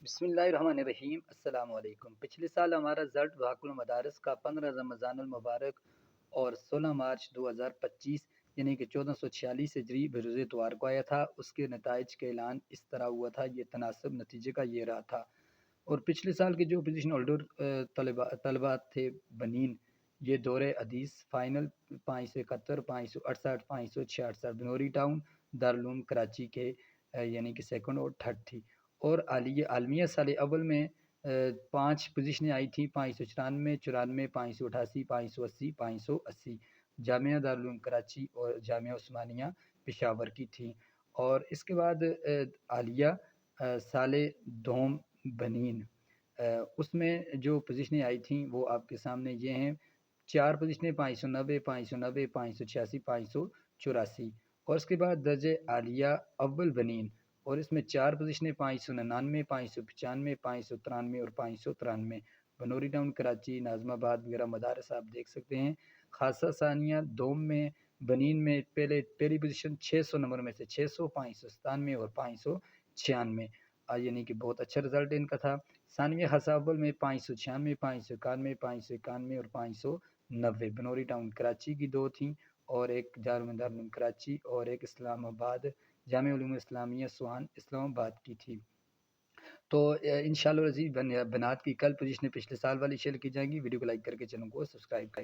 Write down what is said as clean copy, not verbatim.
بسم اللہ الرحمن الرحیم، السلام علیکم۔ پچھلے سال ہمارا رزلٹ بحق المدارس کا 15 رمضان المبارک اور 16 مارچ 2025 یعنی کہ 1446 ہجری بروز اتوار کو آیا تھا۔ اس کے نتائج کا اعلان اس طرح ہوا تھا، یہ تناسب نتیجے کا یہ رہا تھا۔ اور پچھلے سال کے جو پوزیشن ہولڈر طلبہ تھے بنین، یہ دور حدیث فائنل 571 568 566 بنوری ٹاؤن دارالعلوم کراچی کے یعنی کہ سیکنڈ اور تھرڈ تھی۔ اور عالمیہ سال اول میں 5 پوزیشنیں آئی تھیں، 594 94 588 580 580 جامعہ دارالعلوم کراچی اور جامعہ عثمانیہ پشاور کی تھیں۔ اور اس کے بعد عالیہ سال دوم بنین، اس میں جو پوزیشنیں آئی تھیں وہ آپ کے سامنے یہ ہیں۔ 4 پوزیشنیں 590 590 586 584، اور اس کے بعد درجہ عالیہ اول بنین، اور اس میں 4 پوزیشنیں 599 595 593 اور 593 بنوری ٹاؤن کراچی ناظم آباد وغیرہ مدارس آپ دیکھ سکتے ہیں۔ خاصہ ثانیہ دوم میں بنین میں پہلی پوزیشن 600 نمبر میں سے 600 597 اور 596، یعنی کہ بہت اچھا رزلٹ ان کا تھا۔ ثانویہ خاصہ اول میں 596 591 591 اور 590 بنوری ٹاؤن کراچی کی 2 تھیں، اور ایک دارالعلوم کراچی اور ایک اسلام آباد جامعہ علوم اسلامیہ سوان اسلام آباد کی تھی۔ تو انشاءاللہ عزیز بنات کی کل پوزیشنیں پچھلے سال والی شیئر کی جائیں گی۔ ویڈیو کو لائک کر کے چینل کو سبسکرائب کریں۔